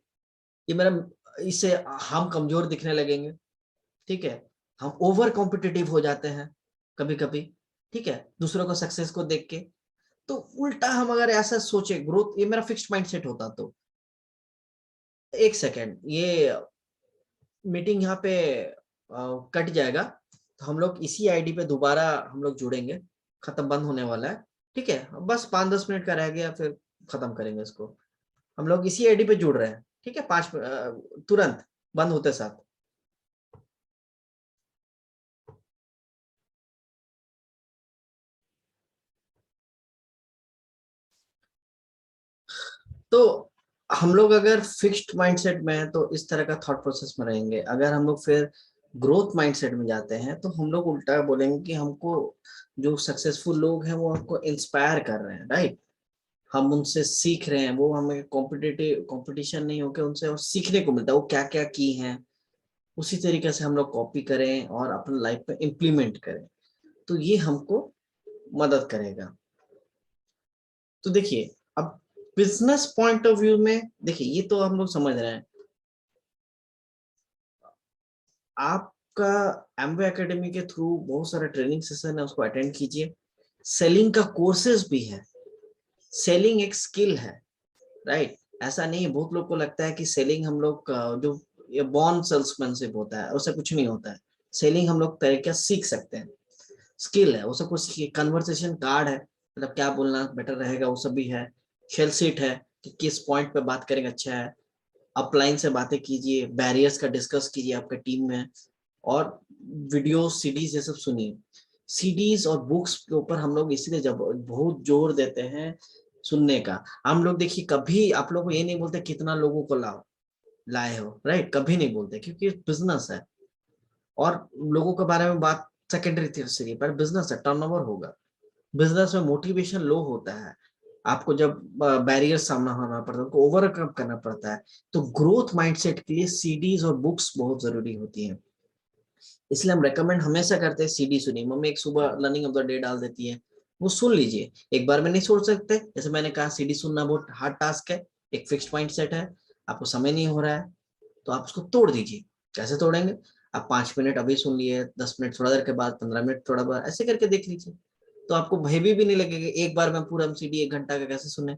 ये मेरा, इससे हम कमजोर दिखने लगेंगे, ठीक है। हम ओवर कॉम्पिटिटिव हो जाते हैं कभी कभी, ठीक है, दूसरों को सक्सेस को देख के। तो उल्टा हम अगर ऐसा सोचे ग्रोथ, ये मेरा फिक्स्ड माइंडसेट होता तो, एक सेकेंड, ये मीटिंग यहाँ पे कट जाएगा, तो हम लोग इसी आईडी पे दोबारा हम लोग जुड़ेंगे, खत्म, बंद होने वाला है, ठीक है, बस 5-10 मिनट का रह गया, फिर खत्म करेंगे इसको। हम लोग इसी आईडी पे जुड़ रहे हैं, ठीक है, 5 तुरंत बंद होते साथ। तो हम लोग अगर फिक्स्ड माइंडसेट में है तो इस तरह का थॉट प्रोसेस में रहेंगे। अगर हम लोग फिर ग्रोथ माइंडसेट में जाते हैं तो हम लोग उल्टा बोलेंगे कि हमको जो सक्सेसफुल लोग हैं वो हमको इंस्पायर कर रहे हैं, राइट। हम उनसे सीख रहे हैं, वो हमें कॉम्पिटिटिव कंपटीशन नहीं होकर उनसे और सीखने को मिलता है, वो क्या क्या की हैं, उसी तरीके से हम लोग कॉपी करें और अपने लाइफ में इम्प्लीमेंट करें, तो ये हमको मदद करेगा। तो देखिए, अब बिजनेस पॉइंट ऑफ व्यू में देखिए, ये तो हम लोग समझ रहे हैं। आपका एमवे एकेडमी के थ्रू बहुत सारा ट्रेनिंग सेशन है, उसको अटेंड कीजिए। सेलिंग का कोर्सेज भी है, सेलिंग एक स्किल है, राइट। ऐसा नहीं है, बहुत लोग को लगता है कि सेलिंग हम लोग जो ये बॉर्न सेल्समैनशिप होता है, उससे कुछ नहीं होता है। सेलिंग हम लोग तरीका सीख सकते हैं, स्किल है, उससे कुछ कन्वर्सेशन कार्ड है, मतलब क्या बोलना बेटर रहेगा वो सब भी है। शेल सीट है कि किस पॉइंट पे बात करेंगे, अच्छा है। अपलाइन से बातें कीजिए, बैरियर्स का डिस्कस कीजिए आपके टीम में, और वीडियो सीडीज ये सब सुनिए। सीडीज और बुक्स के ऊपर हम लोग इसीलिए जब बहुत जोर देते हैं सुनने का। हम लोग देखिए, कभी आप लोग को ये नहीं बोलते कितना लोगों को लाए हो, राइट, कभी नहीं बोलते, क्योंकि बिजनेस है और लोगों के बारे में बात सेकेंडरी थी, पर बिजनेस है, टर्नओवर होगा। बिजनेस में मोटिवेशन लो होता है, आपको जब बैरियर सामना होना पड़ता है, उनको ओवरकम करना पड़ता है। तो ग्रोथ माइंडसेट के लिए सीडीज और बुक्स बहुत जरूरी होती हैं। इसलिए हम रेकमेंड हमेशा करते हैं, सीडी सुनिए। मम्मी एक सुबह लर्निंग ऑफ द डे डाल देती है, वो सुन लीजिए। एक बार में नहीं सोच सकते, जैसे मैंने कहा सीडी सुनना बहुत हार्ड टास्क है, एक फिक्स्ड माइंड सेट है, आपको समय नहीं हो रहा है, तो आप उसको तोड़ दीजिए। कैसे तोड़ेंगे? आप 5 मिनट अभी सुन लिए, 10 मिनट थोड़ा देर के बाद, 15 मिनट थोड़ा बार, ऐसे करके देख लीजिए, तो आपको भय भी नहीं लगेगा एक बार में पूरा सीडी 1 घंटा का कैसे सुने।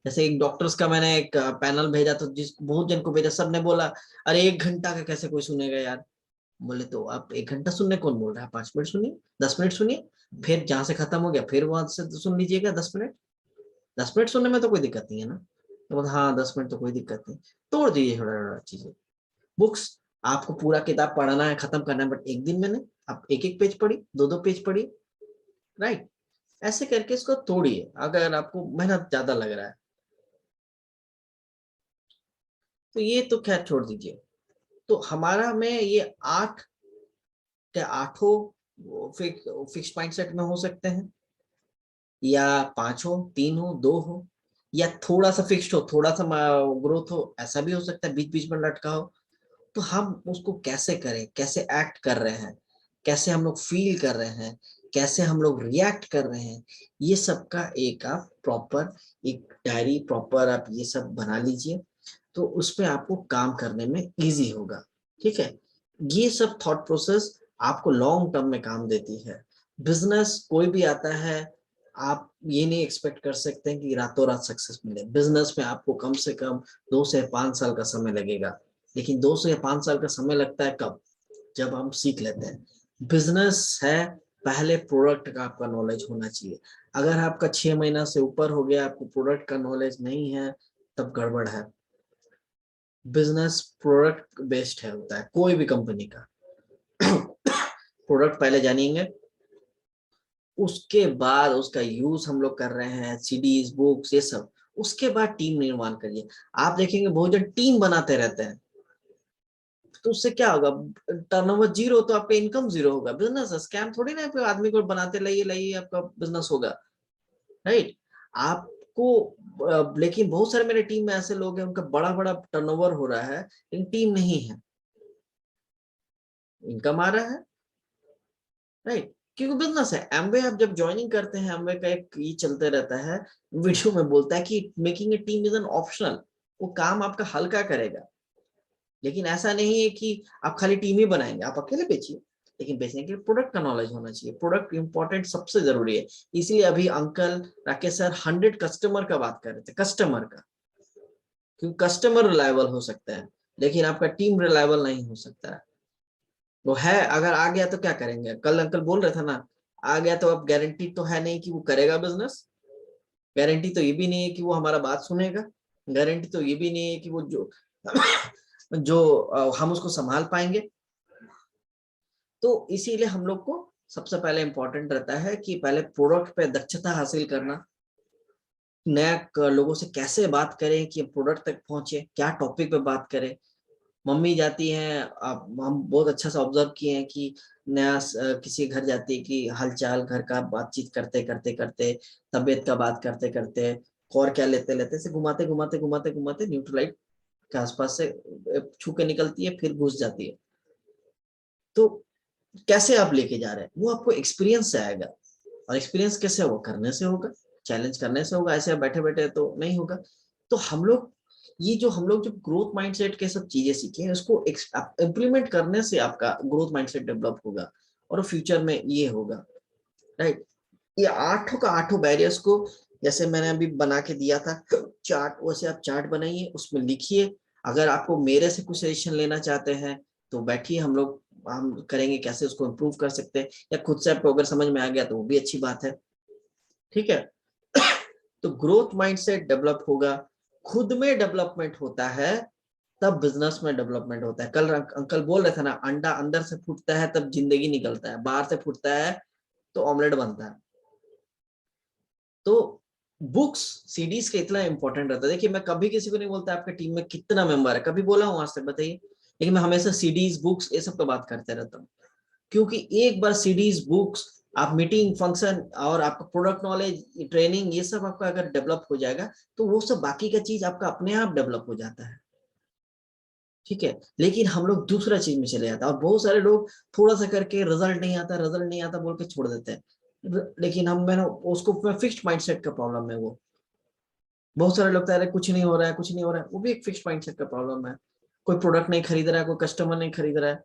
जैसे एक डॉक्टर्स का मैंने एक पैनल भेजा, तो जिस बहुत जन को भेजा, सबने बोला अरे 1 घंटा का कैसे कोई सुनेगा यार। बोले तो आप 1 घंटा सुनने कौन बोल रहा है, 5 मिनट सुनिए, 10 मिनट सुनिए, फिर जहां से खत्म हो गया फिर वहां से सुन लीजिएगा 10 मिनट। 10 मिनट सुनने में तो कोई दिक्कत नहीं है ना। तो बोला हाँ 10 मिनट तो कोई दिक्कत नहीं। तोड़ दीजिए थोड़ा थोड़ा चीजें। बुक्स, आपको पूरा किताब पढ़ना है, खत्म करना है, बट एक दिन में नहीं, आप एक एक पेज पढ़ी, दो दो पेज पढ़ी, राइट। ऐसे करके इसको तोड़िए अगर आपको मेहनत ज्यादा लग रहा है। तो ये तो खैर छोड़ दीजिए। तो हमारा में ये 8 के आठों फिक्स माइंडसेट में हो सकते हैं, या 5 हो, 3 हो, 2 हो, या थोड़ा सा फिक्स्ड हो, थोड़ा सा ग्रोथ हो, ऐसा भी हो सकता है, बीच बीच में लटका हो। तो हम उसको कैसे करें, कैसे एक्ट कर रहे हैं, कैसे हम लोग फील कर रहे हैं, कैसे हम लोग रिएक्ट कर रहे हैं, ये सब का एक आप प्रॉपर एक डायरी प्रॉपर आप ये सब बना लीजिए, तो उसमें आपको काम करने में इजी होगा, ठीक है। ये सब थॉट प्रोसेस आपको लॉन्ग टर्म में काम देती है। बिजनेस कोई भी आता है, आप ये नहीं एक्सपेक्ट कर सकते हैं कि रातों रात सक्सेस मिले। बिजनेस में आपको कम से कम 2 से 5 साल का समय लगेगा, लेकिन 2 से 5 साल का समय लगता है कब? जब हम सीख लेते हैं। बिजनेस है, पहले प्रोडक्ट का आपका नॉलेज होना चाहिए। अगर आपका 6 महीना से ऊपर हो गया, आपको प्रोडक्ट का नॉलेज नहीं है, तब गड़बड़ है। बिजनेस प्रोडक्ट बेस्ड है, होता है कोई भी कंपनी का। प्रोडक्ट पहले जानेंगे, उसके बाद उसका यूज हम लोग कर रहे हैं, सीडीज बुक्स ये सब, उसके बाद टीम निर्माण करिए। आप देखेंगे बहुत जन टीम बनाते रहते हैं, तो उससे क्या होगा? टर्नओवर जीरो, तो आपका इनकम जीरो होगा। बिजनेस स्कैम थोड़ी ना, कोई आदमी को बनाते लाइए लाइए आपका बिजनेस होगा, राइट। आपको लेकिन बहुत सारे मेरे टीम में ऐसे लोग हैं, उनका बड़ा बड़ा टर्नओवर हो रहा है, लेकिन टीम नहीं है, इनकम आ रहा है, राइट। क्योंकि बिजनेस है। एमवे आप जब ज्वाइनिंग करते हैं, एमवे का एक ये चलते रहता है, वीडियो में बोलता है कि making a team is an optional, वो काम आपका हल्का करेगा, लेकिन ऐसा नहीं है कि आप खाली टीम ही बनाएंगे, आप अकेले बेचिए, लेकिन बेचने के लिए प्रोडक्ट का नॉलेज होना चाहिए। प्रोडक्ट इंपॉर्टेंट सबसे जरूरी है। इसलिए अभी अंकल राकेश सर 100 कस्टमर का बात कर रहे थे, कस्टमर का, क्योंकि कस्टमर रिलायबल हो सकता है लेकिन आपका टीम रिलायबल नहीं हो सकता है। वो है, अगर आ गया तो क्या करेंगे, कल अंकल बोल रहे थे ना, आ गया तो अब गारंटी तो है नहीं कि वो करेगा बिजनेस, गारंटी तो ये भी नहीं है कि वो हमारा बात सुनेगा, गारंटी तो ये भी नहीं है कि वो जो हम उसको संभाल पाएंगे। तो इसीलिए हम लोग को सबसे पहले इंपॉर्टेंट रहता है कि पहले प्रोडक्ट पे दक्षता हासिल करना, नया लोगों से कैसे बात करें कि प्रोडक्ट तक पहुंचे, क्या टॉपिक पे बात करें। मम्मी जाती हैं, हम बहुत अच्छा से ऑब्जर्व किए हैं कि नया किसी घर जाती है कि हालचाल घर का बातचीत करते करते करते, तबीयत का बात करते करते, और क्या लेते लेते से घुमाते घुमाते घुमाते घुमाते न्यूट्रलाइट के आसपास से छू के निकलती है, फिर घुस जाती है। तो कैसे आप लेके जा रहे हैं वो आपको एक्सपीरियंस से आएगा, और एक्सपीरियंस कैसे होगा, करने से होगा, चैलेंज करने से होगा, ऐसे बैठे बैठे तो नहीं होगा। तो हम लोग जो ग्रोथ माइंडसेट के सब चीजें सीखे हैं, उसको इम्प्लीमेंट करने से आपका ग्रोथ माइंडसेट डेवलप होगा और फ्यूचर में ये होगा, राइट। ये आठों का आठों बैरियर्स को, जैसे मैंने अभी बना के दिया था चार्ट, वैसे आप चार्ट बनाइए, उसमें लिखिए। अगर आपको मेरे से कुछ सजेशन लेना चाहते हैं तो बैठिए, हम करेंगे कैसे उसको इम्प्रूव कर सकते हैं, या खुद से आपको अगर समझ में आ गया तो वो भी अच्छी बात है, ठीक है। तो ग्रोथ माइंडसेट डेवलप होगा, खुद में डेवलपमेंट होता है तब बिजनेस में डेवलपमेंट होता है। कल अंकल बोल रहे थे ना, अंडा अंदर से फूटता है तब जिंदगी निकलता है, बाहर से फूटता है तो ऑमलेट बनता है। तो बुक्स सीडीज का इतना इंपॉर्टेंट रहता है। देखिए मैं कभी किसी को नहीं बोलता आपके टीम में कितना मेंबर है, कभी बोला हूँ आज तक, बताइए, लेकिन मैं हमेशा सीडीज बुक्स ये सब का बात करते रहता हूँ। क्योंकि एक बार सीडीज बुक्स, आप मीटिंग फंक्शन और आपका प्रोडक्ट नॉलेज ट्रेनिंग ये सब आपका अगर डेवलप हो जाएगा तो वो सब बाकी का चीज आपका अपने आप डेवलप हो जाता है, ठीक है। लेकिन हम लोग दूसरा चीज में चले जाते हैं, और बहुत सारे लोग थोड़ा सा करके रिजल्ट नहीं आता बोल के छोड़ देते हैं। लेकिन मैंने उसको फिक्स्ड माइंडसेट का प्रॉब्लम है वो। बहुत सारे लोग अरे कुछ नहीं हो रहा है, कुछ नहीं हो रहा है, वो भी एक फिक्स्ड माइंडसेट का प्रॉब्लम है। कोई प्रोडक्ट नहीं खरीद रहा है, कोई कस्टमर नहीं खरीद रहा है,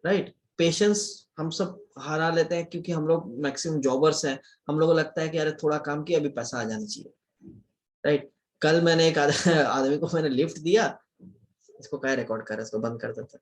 राइट। पेशेंस हम सब हरा लेते हैं क्योंकि हम लोग मैक्सिमम जॉबर्स हैं, हम लोगों को लगता है कि अरे थोड़ा काम किया अभी पैसा आ जाना चाहिए, राइट। कल मैंने एक आदमी को मैंने लिफ्ट दिया, इसको क्या रिकॉर्ड कर रहा है, इसको बंद कर देता।